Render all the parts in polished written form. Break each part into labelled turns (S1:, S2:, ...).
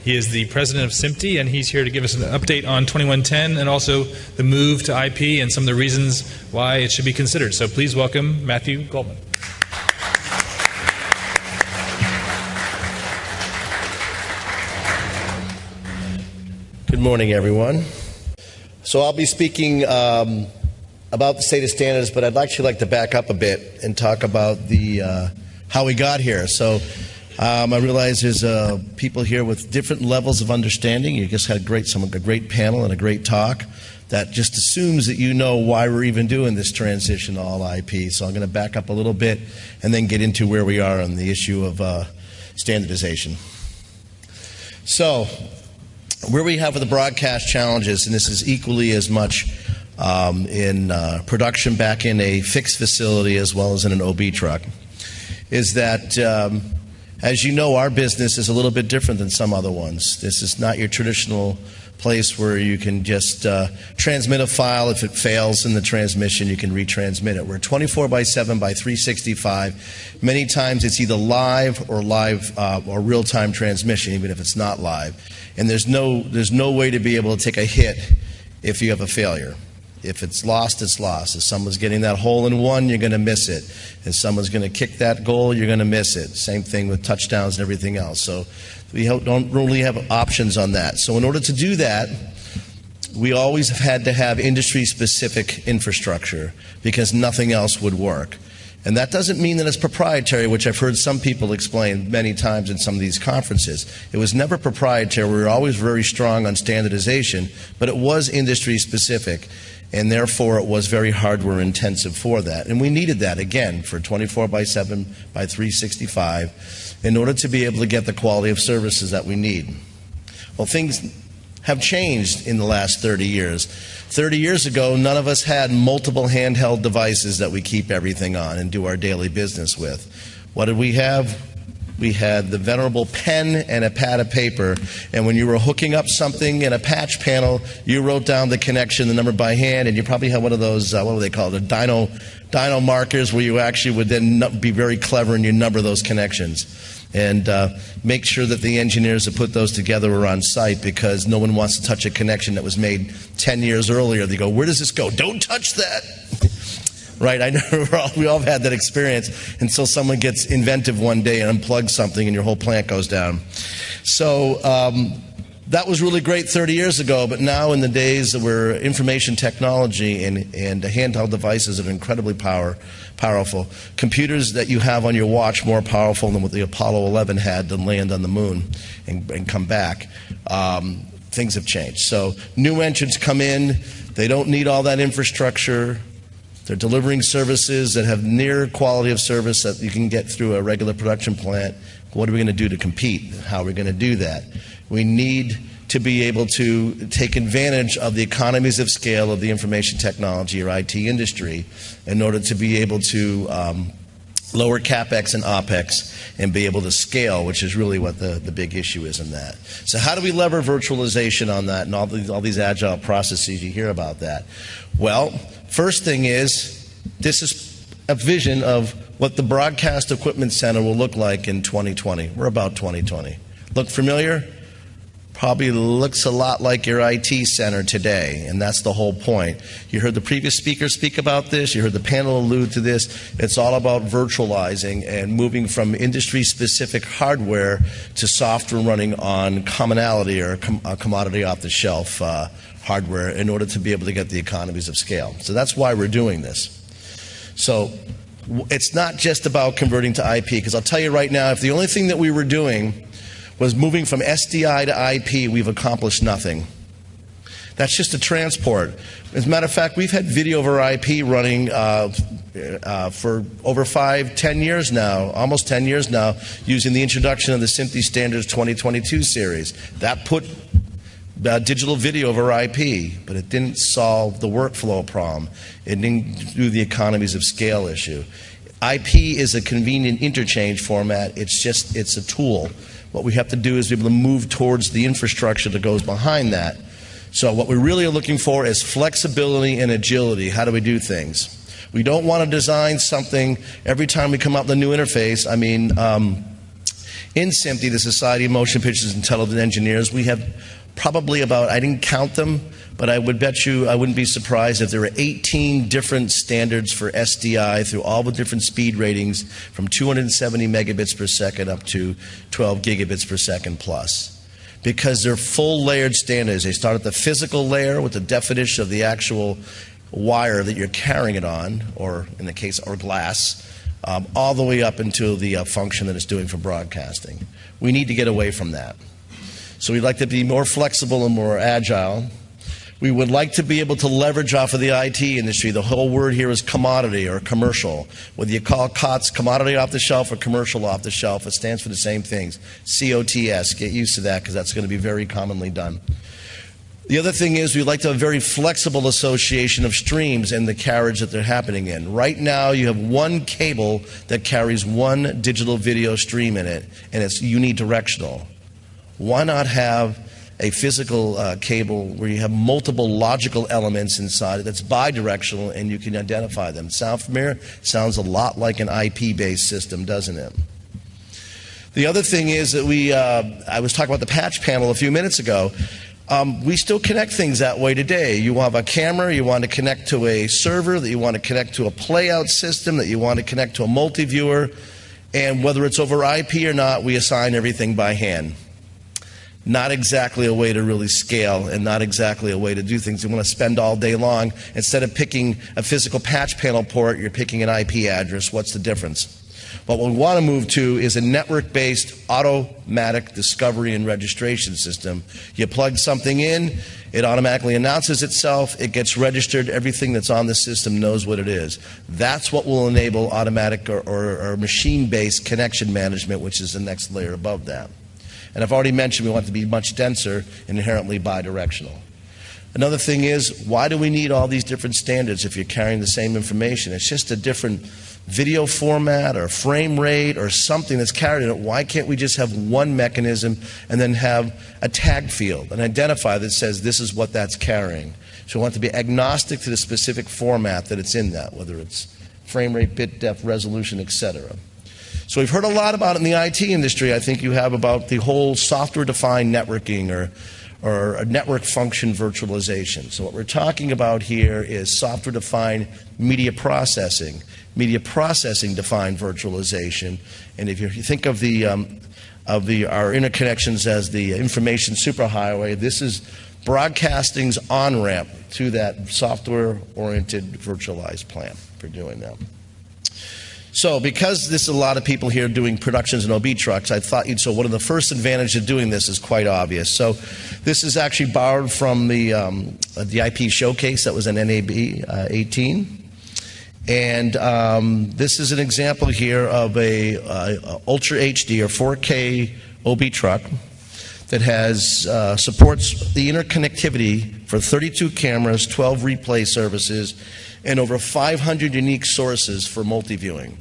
S1: He is the president of SMPTE, and he's here to give us an update on 2110 and also the move to IP and some of the reasons why it should be considered. So please welcome Matthew Goldman.
S2: Good morning, everyone. So I'll be speaking about the state of standards, but I'd actually like to back up a bit and talk about the how we got here. So I realize there's people here with different levels of understanding. You just had a great panel and a great talk that just assumes that you know why we're even doing this transition to all IP. So I'm going to back up a little bit and then get into where we are on the issue of standardization. So where we have with the broadcast challenges, and this is equally as much in production back in a fixed facility as well as in an OB truck, is that as you know, our business is a little bit different than some other ones. This is not your traditional place where you can just transmit a file. If it fails in the transmission, you can retransmit it. We're 24/7 by 365. Many times it's either live or real-time transmission, even if it's not live. And there's no way to be able to take a hit if you have a failure. If it's lost, it's lost. If someone's getting that hole in one, you're going to miss it. If someone's going to kick that goal, you're going to miss it. Same thing with touchdowns and everything else. So we don't really have options on that. So in order to do that, we always have had to have industry-specific infrastructure because nothing else would work. And that doesn't mean that it's proprietary, which I've heard some people explain many times in some of these conferences. It was never proprietary. We were always very strong on standardization, but it was industry-specific. And therefore, it was very hardware intensive for that. And we needed that, again, for 24/7 by 365 in order to be able to get the quality of services that we need. Well, things have changed in the last 30 years. 30 years ago, none of us had multiple handheld devices that we keep everything on and do our daily business with. What did we have? We had the venerable pen and a pad of paper, and when you were hooking up something in a patch panel, you wrote down the connection, the number by hand, and you probably had one of those, what were they called, the dyno markers, where you actually would then be very clever and you number those connections. And make sure that the engineers that put those together were on site, because no one wants to touch a connection that was made 10 years earlier. They go, where does this go? Don't touch that. Right, I know we all have had that experience until someone gets inventive one day and unplugs something and your whole plant goes down. So that was really great 30 years ago, but now in the days where information technology and handheld devices are incredibly powerful, computers that you have on your watch more powerful than what the Apollo 11 had to land on the moon and come back, things have changed. So new entrants come in, they don't need all that infrastructure. They're delivering services that have near quality of service that you can get through a regular production plant. What are we going to do to compete? How are we going to do that? We need to be able to take advantage of the economies of scale of the information technology or IT industry in order to be able to lower CapEx and OpEx and be able to scale, which is really what the big issue is in that. So how do we lever virtualization on that and all these agile processes? You hear about that. Well, first thing is, this is a vision of what the Broadcast Equipment Center will look like in 2020. We're about 2020. Look familiar? Probably looks a lot like your IT center today, and that's the whole point. You heard the previous speaker speak about this. You heard the panel allude to this. It's all about virtualizing and moving from industry-specific hardware to software running on commonality or commodity off-the-shelf hardware in order to be able to get the economies of scale. So that's why we're doing this. So it's not just about converting to IP, because I'll tell you right now, if the only thing that we were doing was moving from SDI to IP, we've accomplished nothing. That's just a transport. As a matter of fact, we've had video over IP running for over 10 years now, almost 10 years now, using the introduction of the SMPTE Standards 2022 series. That put digital video over IP, but it didn't solve the workflow problem. It didn't do the economies of scale issue. IP is a convenient interchange format. It's a tool. What we have to do is be able to move towards the infrastructure that goes behind that. So what we really are looking for is flexibility and agility. How do we do things? We don't want to design something every time we come up with a new interface. I mean, In SMPTE, the Society of Motion Pictures and Television Engineers, we have probably about, I didn't count them, but I would bet you I wouldn't be surprised if there were 18 different standards for SDI through all the different speed ratings from 270 megabits per second up to 12 gigabits per second plus. Because they're full layered standards. They start at the physical layer with the definition of the actual wire that you're carrying it on, or in the case, or glass, all the way up into the function that it's doing for broadcasting. We need to get away from that. So we'd like to be more flexible and more agile. We would like to be able to leverage off of the IT industry. The whole word here is commodity or commercial. Whether you call COTS commodity off the shelf or commercial off the shelf, it stands for the same things. COTS, get used to that because that's going to be very commonly done. The other thing is we'd like to have a very flexible association of streams and the carriage that they're happening in. Right now you have one cable that carries one digital video stream in it, and it's unidirectional. Why not have a physical cable where you have multiple logical elements inside it that's bidirectional and you can identify them? Sound familiar? Sounds a lot like an IP-based system, doesn't it? The other thing is that I was talking about the patch panel a few minutes ago. We still connect things that way today. You have a camera, you want to connect to a server, that you want to connect to a Playout system, that you want to connect to a multi-viewer, and whether it's over IP or not, we assign everything by hand. Not exactly a way to really scale and not exactly a way to do things. You want to spend all day long. Instead of picking a physical patch panel port, you're picking an IP address. What's the difference? What we want to move to is a network-based automatic discovery and registration system. You plug something in, it automatically announces itself, it gets registered, everything that's on the system knows what it is. That's what will enable automatic or machine-based connection management, which is the next layer above that. And I've already mentioned we want it to be much denser and inherently bidirectional. Another thing is, why do we need all these different standards if you're carrying the same information? It's just a different video format or frame rate or something that's carried in it. Why can't we just have one mechanism and then have a tag field, an identifier that says this is what that's carrying? So we want it to be agnostic to the specific format that it's in that, whether it's frame rate, bit depth, resolution, etc. So we've heard a lot about it in the IT industry. I think you have about the whole software-defined networking or a network function virtualization. So what we're talking about here is software-defined media processing defined virtualization. And if you think of our interconnections as the information superhighway, this is broadcasting's on-ramp to that software-oriented virtualized plan for doing that. So because there's a lot of people here doing productions in OB trucks, I thought so one of the first advantages of doing this is quite obvious. So this is actually borrowed from the IP showcase that was in NAB 18. And this is an example here of a Ultra HD or 4K OB truck that has supports the interconnectivity for 32 cameras, 12 replay services, and over 500 unique sources for multi-viewing.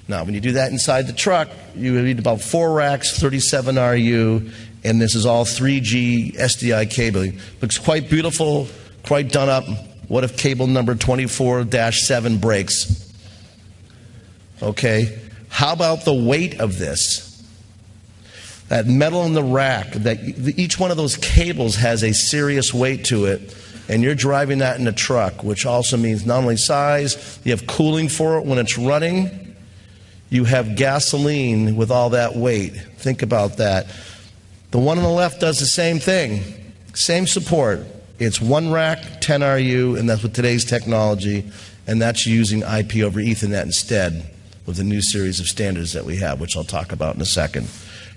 S2: Now, when you do that inside the truck, you need about 4 racks, 37 RU, and this is all 3G SDI cabling. Looks quite beautiful, quite done up. What if cable number 24-7 breaks? Okay. How about the weight of this? That metal in the rack, each one of those cables has a serious weight to it. And you're driving that in a truck, which also means not only size, you have cooling for it when it's running, you have gasoline with all that weight. Think about that. The one on the left does the same thing, same support. It's 1 rack, 10 RU, and that's with today's technology, and that's using IP over Ethernet instead with the new series of standards that we have, which I'll talk about in a second.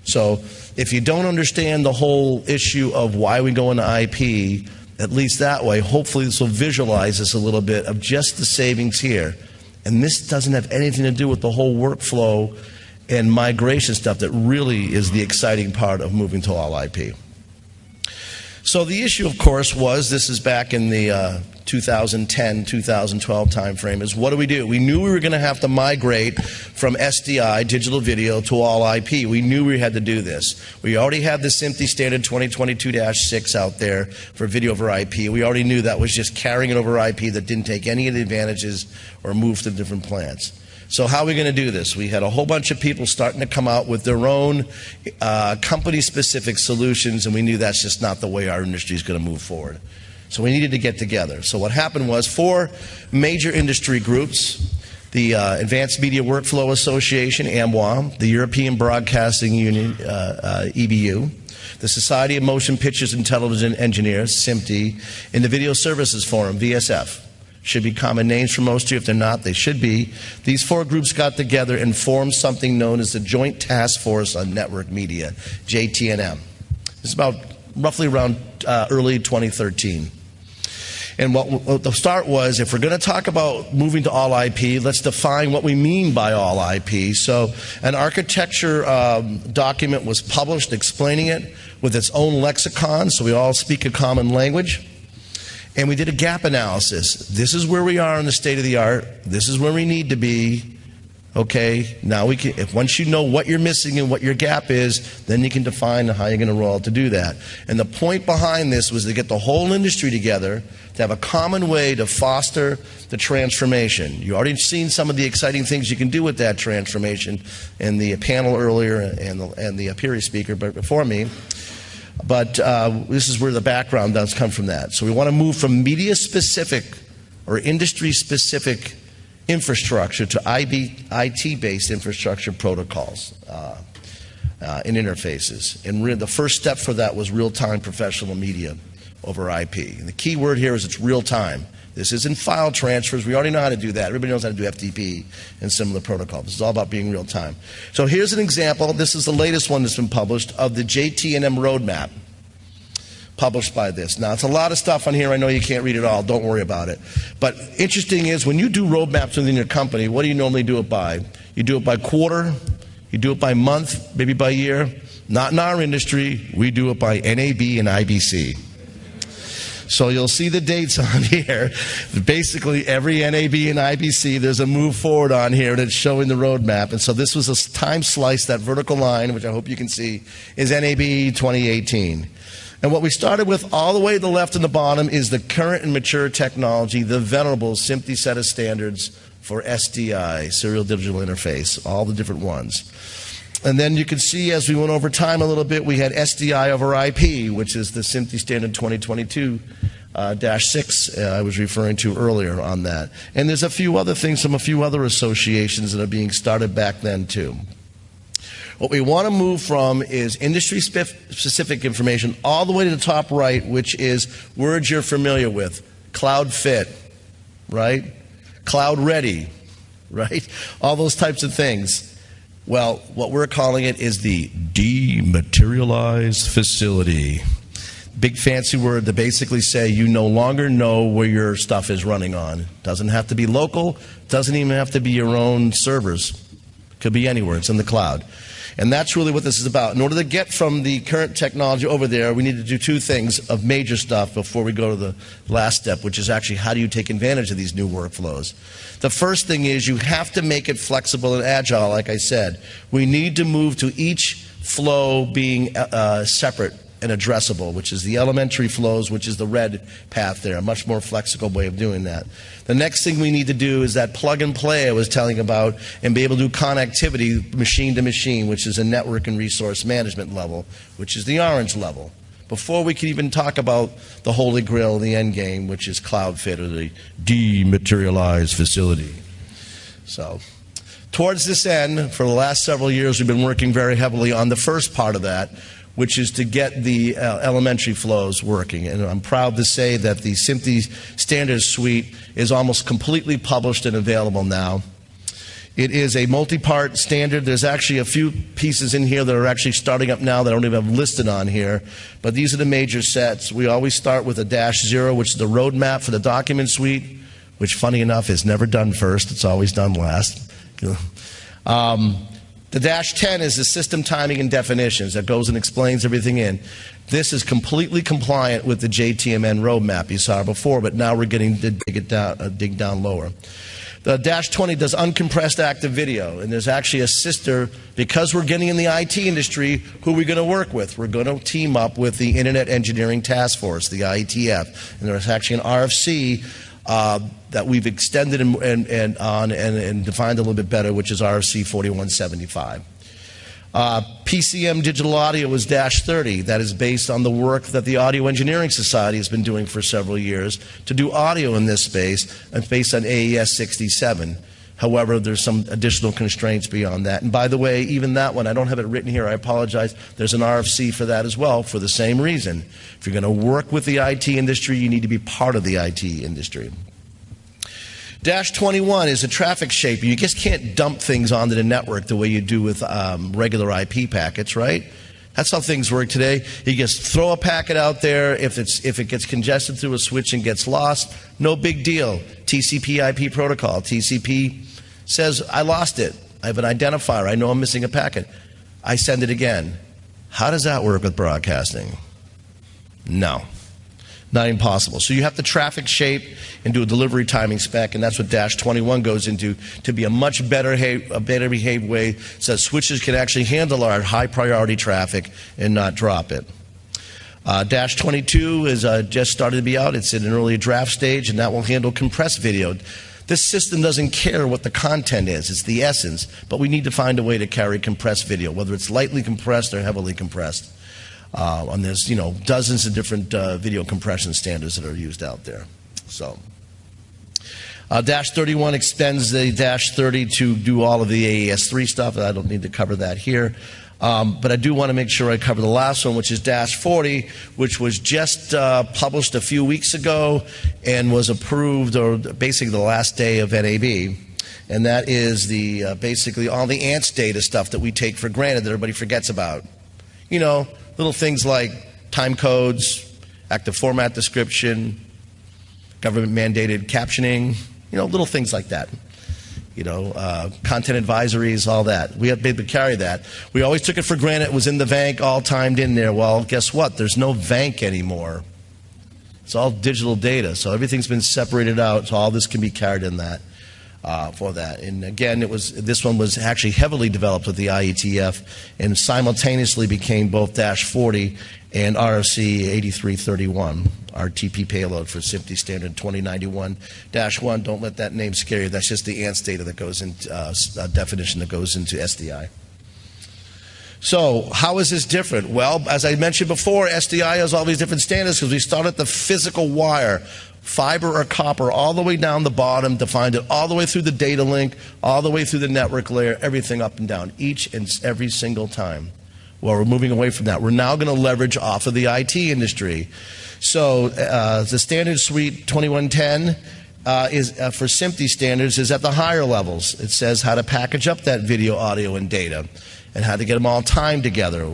S2: So if you don't understand the whole issue of why we go into IP, at least that way, hopefully this will visualize this a little bit of just the savings here. And this doesn't have anything to do with the whole workflow and migration stuff that really is the exciting part of moving to all IP. So the issue, of course, was, this is back in the 2010, 2012 timeframe, is what do? We knew we were going to have to migrate from SDI, digital video, to all IP. We knew we had to do this. We already had the SMPTE standard 2022-6 out there for video over IP. We already knew that was just carrying it over IP that didn't take any of the advantages or move to different plants. So how are we going to do this? We had a whole bunch of people starting to come out with their own company-specific solutions, and we knew that's just not the way our industry is going to move forward. So we needed to get together. So what happened was 4 major industry groups: the Advanced Media Workflow Association, AMWA, the European Broadcasting Union, EBU, the Society of Motion Pictures and Television Engineers, SMPTE, and the Video Services Forum, VSF. Should be common names for most of you. If they're not, they should be. These 4 groups got together and formed something known as the Joint Task Force on Network Media, JTNM. It's about roughly around early 2013. And what the start was, if we're going to talk about moving to all IP, let's define what we mean by all IP. So an architecture document was published explaining it with its own lexicon, so we all speak a common language. And we did a gap analysis. This is where we are in the state of the art. This is where we need to be. Okay, now we can, once you know what you're missing and what your gap is, then you can define how you're going to roll to do that. And the point behind this was to get the whole industry together to have a common way to foster the transformation. You already seen some of the exciting things you can do with that transformation in the panel earlier and the Piri speaker before me. But this is where the background does come from that. So we want to move from media-specific or industry-specific infrastructure to IT-based infrastructure protocols and interfaces. And the first step for that was real-time professional media over IP. And the key word here is it's real-time. This isn't file transfers. We already know how to do that. Everybody knows how to do FTP and similar protocols. This is all about being real-time. So here's an example. This is the latest one that's been published of the JTNM roadmap published by this. Now, it's a lot of stuff on here. I know you can't read it all. Don't worry about it. But interesting is when you do roadmaps within your company, what do you normally do it by? You do it by quarter. You do it by month, maybe by year. Not in our industry. We do it by NAB and IBC. So you'll see the dates on here. Basically, every NAB and IBC, there's a move forward on here that's showing the roadmap. And so this was a time slice, that vertical line, which I hope you can see, is NAB 2018. And what we started with all the way to the left and the bottom is the current and mature technology, the venerable SMPTE set of standards for SDI, Serial Digital Interface, all the different ones. And then you can see as we went over time a little bit, we had SDI over IP, which is the SMPTE standard 2022-6 I was referring to earlier on that. And there's a few other things from a few other associations that are being started back then too. What we want to move from is industry-specific information all the way to the top right, which is words you're familiar with. Cloud fit, right? Cloud ready, right? All those types of things. Well, what we're calling it is the dematerialized facility. Big fancy word to basically say you no longer know where your stuff is running on. Doesn't have to be local. Doesn't even have to be your own servers. Could be anywhere. It's in the cloud. And that's really what this is about. In order to get from the current technology over there, we need to do 2 things of major stuff before we go to the last step, which is actually how do you take advantage of these new workflows. The first thing is you have to make it flexible and agile, like I said. We need to move to each flow being separate and addressable, which is the elementary flows, which is the red path there, a much more flexible way of doing that. The next thing we need to do is that plug and play I was telling about and be able to do connectivity machine to machine, which is a network and resource management level, which is the orange level. Before we can even talk about the holy grail, the end game, which is cloud fit or the dematerialized facility. So, towards this end, for the last several years, we've been working very heavily on the first part of that, which is to get the elementary flows working. And I'm proud to say that the SMPTE Standards Suite is almost completely published and available now. It is a multi-part standard. There's actually a few pieces in here that are actually starting up now that I don't even have listed on here. But these are the major sets. We always start with a -0, which is the roadmap for the document suite, which, funny enough, is never done first. It's always done last. The -10 is the system timing and definitions that goes and explains everything in. This is completely compliant with the JTMN roadmap you saw before, but now we're getting to dig down lower. The -20 does uncompressed active video, and there's actually a sister, because we're getting in the IT industry, who are we going to work with? We're going to team up with the Internet Engineering Task Force, the IETF, and there's actually an RFC that we've extended and defined a little bit better, which is RFC 4175. PCM digital audio was -30. That is based on the work that the Audio Engineering Society has been doing for several years to do audio in this space, and it's based on AES 67. However, there's some additional constraints beyond that. And by the way, even that one, I don't have it written here, I apologize. There's an RFC for that as well for the same reason. If you're going to work with the IT industry, you need to be part of the IT industry. -21 is a traffic shaper. You just can't dump things onto the network the way you do with regular IP packets, right? That's how things work today. You just throw a packet out there. If it gets congested through a switch and gets lost, no big deal. TCP IP protocol. TCP says, I lost it. I have an identifier. I know I'm missing a packet. I send it again. How does that work with broadcasting? No. Not impossible. So you have to traffic shape and do a delivery timing spec, and that's what -21 goes into, to be a much better behaved way so that switches can actually handle our high priority traffic and not drop it. -22 is just started to be out. It's in an early draft stage, and that will handle compressed video. This system doesn't care what the content is. It's the essence, but we need to find a way to carry compressed video, whether it's lightly compressed or heavily compressed. And there's dozens of different video compression standards that are used out there. So, -31 extends the -30 to do all of the AES-3 stuff. I don't need to cover that here. But I do want to make sure I cover the last one, which is -40, which was just published a few weeks ago and was approved, or basically the last day of NAB. And that is basically all the ANTS data stuff that we take for granted that everybody forgets about. Little things like time codes, active format description, government-mandated captioning, little things like that. Content advisories, all that. We have to carry that. We always took it for granted. It was in the VANC, all timed in there. Well, guess what? There's no VANC anymore. It's all digital data, so everything's been separated out, so all this can be carried in that. For that. And again, this one was actually heavily developed with the IETF and simultaneously became both -40 and RFC 8331, our TP payload for SMPTE standard 2091-1. Don't let that name scare you. That's just the ANTS data that goes into definition that goes into SDI. So how is this different? Well, as I mentioned before, SDI has all these different standards because we start at the physical wire, fiber or copper, all the way down the bottom, defined it all the way through the data link, all the way through the network layer, everything up and down, each and every single time. Well, we're moving away from that. We're now going to leverage off of the IT industry. So the standard suite 2110 is for SMPTE standards is at the higher levels. It says how to package up that video, audio, and data, and how to get them all timed together.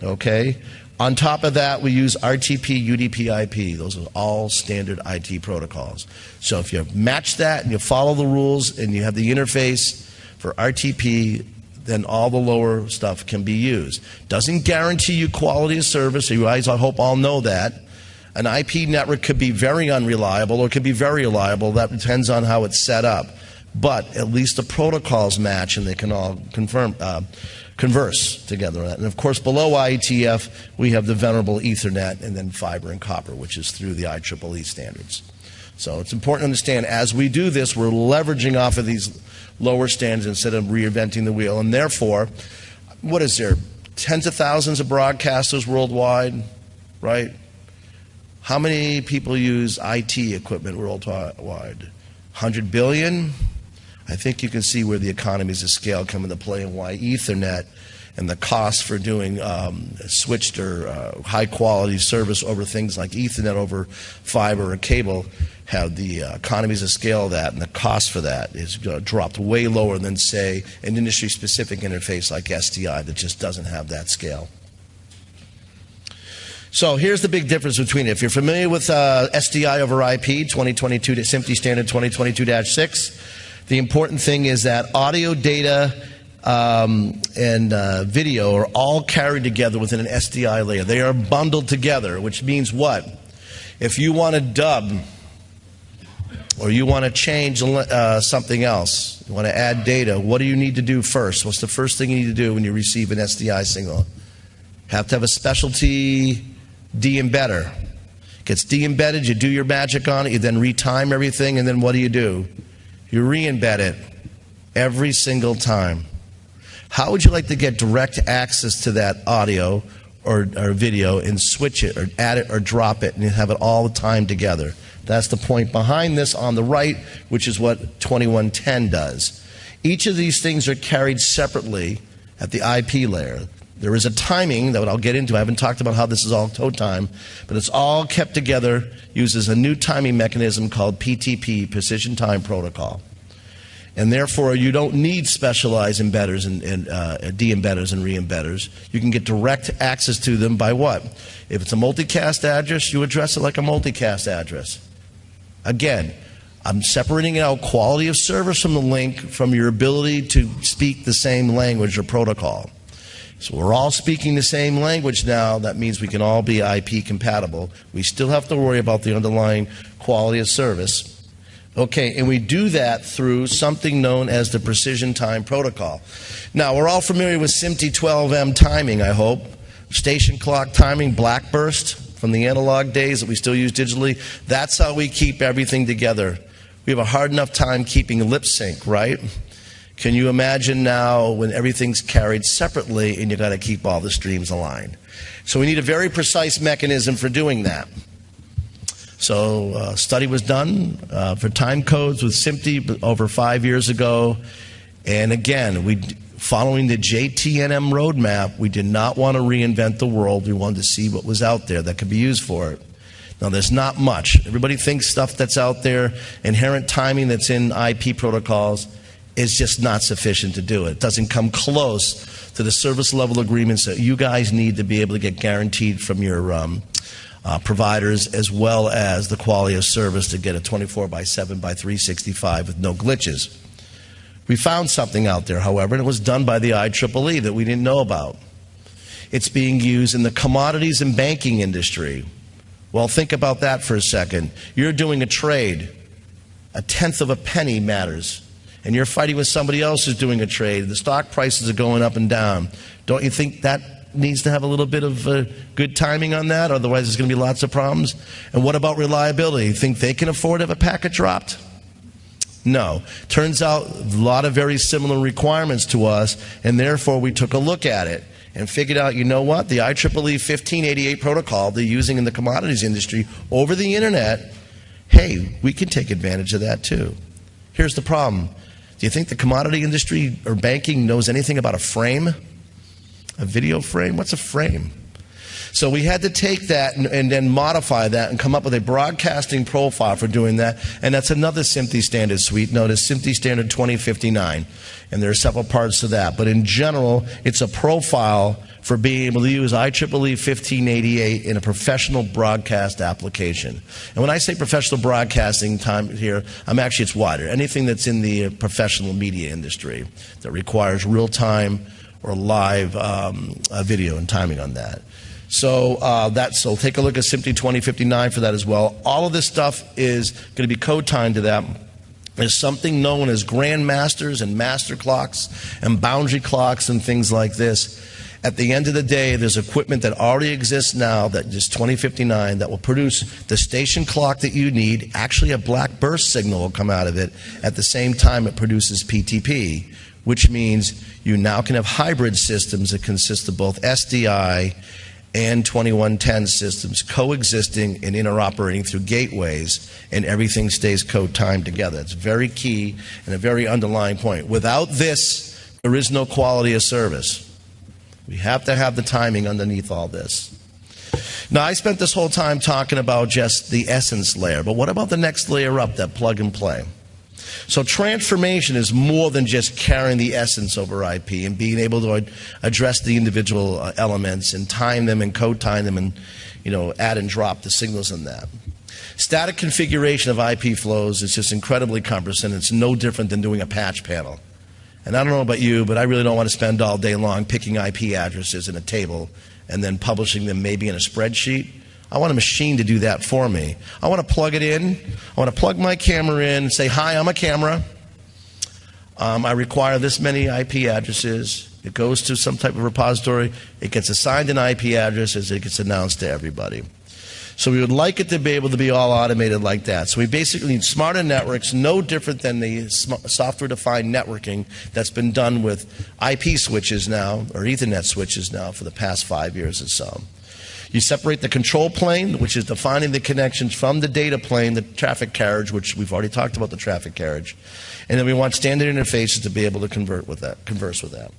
S2: Okay? On top of that, we use RTP, UDP, IP. Those are all standard IT protocols. So if you match that and you follow the rules and you have the interface for RTP, then all the lower stuff can be used. Doesn't guarantee you quality of service. So you guys, I hope, all know that. An IP network could be very unreliable or could be very reliable. That depends on how it's set up. But at least the protocols match and they can all converse together. And of course, below IETF, we have the venerable Ethernet and then fiber and copper, which is through the IEEE standards. So it's important to understand as we do this, we're leveraging off of these lower standards instead of reinventing the wheel. And therefore, what is there? Tens of thousands of broadcasters worldwide, right? How many people use IT equipment worldwide? 100 billion? I think you can see where the economies of scale come into play and why Ethernet and the cost for doing switched or high-quality service over things like Ethernet over fiber or cable have the economies of scale of that, and the cost for that is dropped way lower than, say, an industry-specific interface like SDI that just doesn't have that scale. So here's the big difference between it. If you're familiar with SDI over IP, 2022 to SMPTE standard 2022-6, the important thing is that audio, data, and video are all carried together within an SDI layer. They are bundled together, which means what? If you want to dub or you want to change something else, you want to add data, what do you need to do first? What's the first thing you need to do when you receive an SDI signal? Have to have a specialty de-embedder. Gets de-embedded, you do your magic on it, you then retime everything, and then what do? You re-embed it every single time. How would you like to get direct access to that audio or video and switch it or add it or drop it and you have it all the time together? That's the point behind this on the right, which is what 2110 does. Each of these things are carried separately at the IP layer. There is a timing that I'll get into. I haven't talked about how this is all code time, but it's all kept together, uses a new timing mechanism called PTP, Precision Time Protocol. And therefore, you don't need specialized embedders and de-embedders and re-embedders. You can get direct access to them by what? If it's a multicast address, you address it like a multicast address. Again, I'm separating out quality of service from the link from your ability to speak the same language or protocol. So we're all speaking the same language now. That means we can all be IP compatible. We still have to worry about the underlying quality of service. Okay, and we do that through something known as the Precision Time Protocol. Now, we're all familiar with SMPTE 12M timing, I hope. Station clock timing, black burst from the analog days that we still use digitally. That's how we keep everything together. We have a hard enough time keeping lip sync, right? Can you imagine now when everything's carried separately and you've got to keep all the streams aligned? So we need a very precise mechanism for doing that. So a study was done for time codes with SMPTE over 5 years ago. And again, following the JTNM roadmap, we did not want to reinvent the world. We wanted to see what was out there that could be used for it. Now, there's not much. Everybody thinks stuff that's out there, inherent timing that's in IP protocols, is just not sufficient to do it. It doesn't come close to the service level agreements that you guys need to be able to get guaranteed from your providers, as well as the quality of service to get a 24/7/365 with no glitches. We found something out there, however, and it was done by the IEEE that we didn't know about. It's being used in the commodities and banking industry. Well, think about that for a second. You're doing a trade. A tenth of a penny matters. And you're fighting with somebody else who's doing a trade. The stock prices are going up and down. Don't you think that needs to have a little bit of good timing on that? Otherwise, there's going to be lots of problems. And what about reliability? You think they can afford to have a packet dropped? No. Turns out a lot of very similar requirements to us, and therefore we took a look at it and figured out, you know what? The IEEE 1588 protocol they're using in the commodities industry over the internet, hey, we can take advantage of that too. Here's the problem. Do you think the commodity industry or banking knows anything about a frame? A video frame? What's a frame? So we had to take that and then modify that and come up with a broadcasting profile for doing that. And that's another SMPTE standard suite known as SMPTE Standard 2059. And there are several parts to that. But in general, it's a profile for being able to use IEEE 1588 in a professional broadcast application. And when I say professional broadcasting time here, it's wider. Anything that's in the professional media industry that requires real-time or live video and timing on that. So take a look at SMPTE 2059 for that as well. All of this stuff is going to be code timed to that. There's something known as grandmasters and master clocks and boundary clocks and things like this. At the end of the day, there's equipment that already exists now that is 2059 that will produce the station clock that you need. Actually, a black burst signal will come out of it at the same time it produces PTP, which means you now can have hybrid systems that consist of both SDI and 2110 systems coexisting and interoperating through gateways, and everything stays code timed together. It's very key and a very underlying point. Without this, there is no quality of service. We have to have the timing underneath all this. Now, I spent this whole time talking about just the essence layer, but what about the next layer up, that plug and play? So transformation is more than just carrying the essence over IP and being able to address the individual elements and time them and code time them and add and drop the signals in that. Static configuration of IP flows is just incredibly cumbersome. It's no different than doing a patch panel. And I don't know about you, but I really don't want to spend all day long picking IP addresses in a table and then publishing them maybe in a spreadsheet. I want a machine to do that for me. I want to plug it in. I want to plug my camera in and say, hi, I'm a camera. I require this many IP addresses. It goes to some type of repository. It gets assigned an IP address as it gets announced to everybody. So we would like it to be able to be all automated like that. So we basically need smarter networks, no different than the software-defined networking that's been done with IP switches now, or Ethernet switches now for the past 5 years or so. You separate the control plane, which is defining the connections, from the data plane, the traffic carriage, which we've already talked about the traffic carriage. And then we want standard interfaces to be able to converse with that.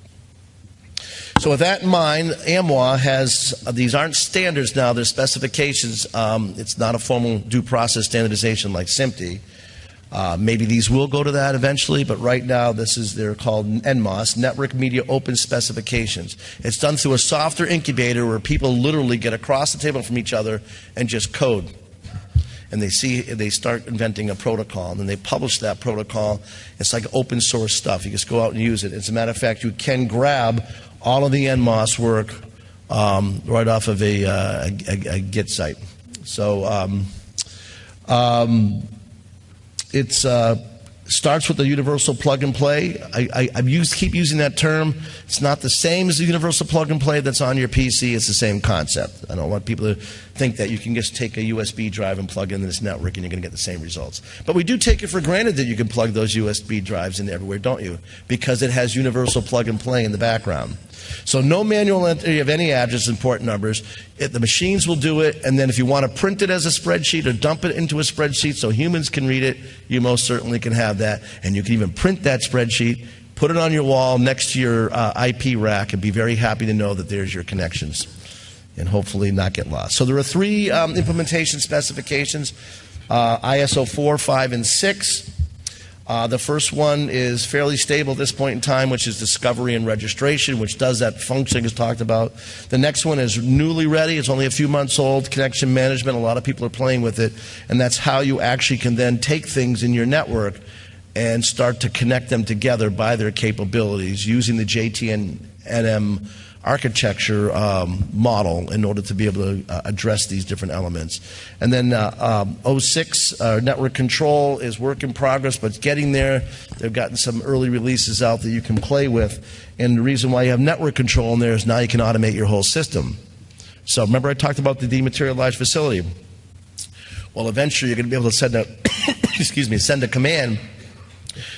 S2: So with that in mind, AMWA has, these aren't standards now, they're specifications. It's not a formal due process standardization like SMPTE. Maybe these will go to that eventually, but right now they're called NMOS, Network Media Open Specifications. It's done through a software incubator where people literally get across the table from each other and just code. And they start inventing a protocol, and then they publish that protocol. It's like open source stuff. You just go out and use it. As a matter of fact, you can grab all of the NMOS work right off of a Git site. So it starts with the universal plug and play. I keep using that term. It's not the same as the universal plug and play that's on your PC. It's the same concept. I don't want people to think that you can just take a USB drive and plug into this network and you're going to get the same results. But we do take it for granted that you can plug those USB drives in everywhere, don't you? Because it has universal plug and play in the background. So no manual entry of any address and port numbers. The machines will do it, and then if you want to print it as a spreadsheet or dump it into a spreadsheet so humans can read it, you most certainly can have that. And you can even print that spreadsheet, put it on your wall next to your IP rack, and be very happy to know that there's your connections, and hopefully not get lost. So there are 3 implementation specifications, ISO 4, 5, and 6. The first one is fairly stable at this point in time, which is discovery and registration, which does that function I just talked about. The next one is newly ready. It's only a few months old, connection management. A lot of people are playing with it, and that's how you actually can then take things in your network and start to connect them together by their capabilities using the JTNM architecture model in order to be able to address these different elements. And then 06, network control, is work in progress, but it's getting there. They've gotten some early releases out that you can play with. And the reason why you have network control in there is now you can automate your whole system. So remember I talked about the dematerialized facility. Well, eventually you're going to be able to send a, send a command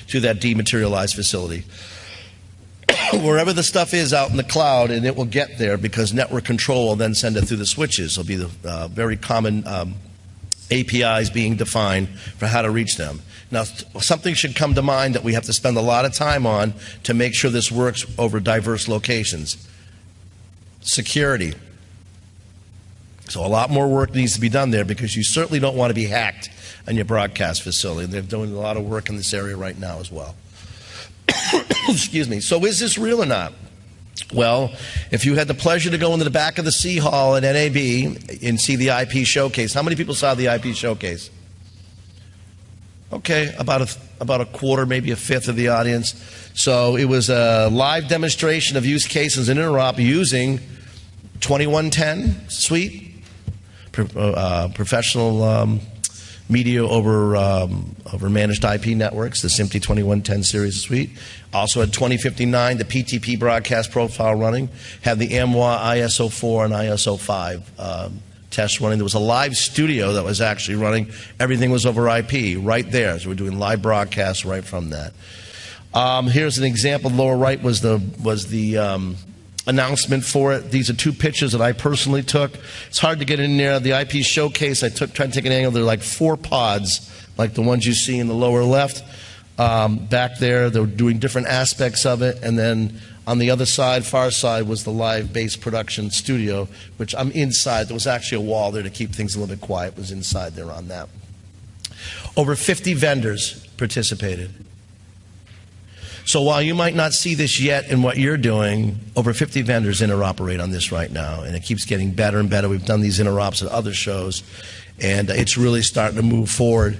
S2: to that dematerialized facility. Wherever the stuff is out in the cloud, and it will get there because network control will then send it through the switches. There'll be the very common APIs being defined for how to reach them. Now, something should come to mind that we have to spend a lot of time on to make sure this works over diverse locations. Security. So a lot more work needs to be done there because you certainly don't want to be hacked on your broadcast facility. And they're doing a lot of work in this area right now as well. Excuse me. So is this real or not? Well, if you had the pleasure to go into the back of the C Hall at NAB and see the IP showcase, how many people saw the IP showcase? Okay, about a quarter, maybe a fifth of the audience. So it was a live demonstration of use cases in Interop using 2110 suite, professional media over managed IP networks, the SMPTE 2110 series suite. Also had 2059, the PTP broadcast profile running. Had the AMWA ISO 4 and ISO 5 tests running. There was a live studio that was actually running. Everything was over IP right there. So we're doing live broadcasts right from that. Here's an example. Lower right was the announcement for it. These are 2 pictures that I personally took. It's hard to get in there. The IP showcase, I tried to take an angle. They're like 4 pods, like the ones you see in the lower left. Back there, they were doing different aspects of it. And then on the other side, far side, was the live bass production studio, which I'm inside. There was actually a wall there to keep things a little bit quiet. It was inside there on that. Over 50 vendors participated. So while you might not see this yet in what you're doing, over 50 vendors interoperate on this right now, and it keeps getting better and better. We've done these interops at other shows, and it's really starting to move forward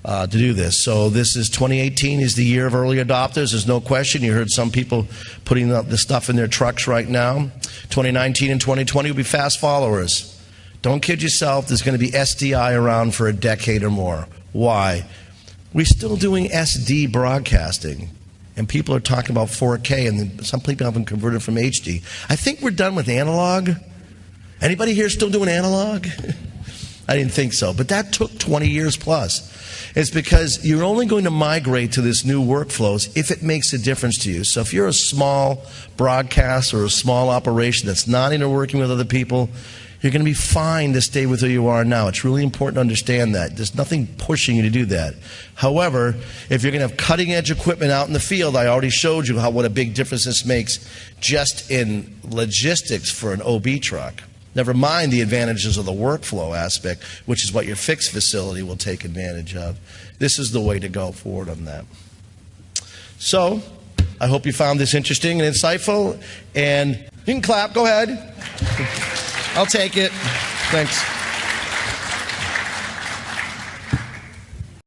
S2: to do this. So this is 2018 is the year of early adopters. There's no question. You heard some people putting up the stuff in their trucks right now. 2019 and 2020 will be fast followers. Don't kid yourself. There's going to be SDI around for a decade or more. Why? We're still doing SD broadcasting. And people are talking about 4K, and some people haven't converted from HD. I think we're done with analog. Anybody here still doing analog? I didn't think so. But that took 20 years plus. It's because you're only going to migrate to this new workflows if it makes a difference to you. So if you're a small broadcast or a small operation that's not interworking with other people, you're going to be fine to stay with who you are now. It's really important to understand that. There's nothing pushing you to do that. However, if you're going to have cutting-edge equipment out in the field, I already showed you what a big difference this makes just in logistics for an OB truck. Never mind the advantages of the workflow aspect, which is what your fixed facility will take advantage of. This is the way to go forward on that. So, I hope you found this interesting and insightful. And you can clap. Go ahead. I'll take it. Thanks.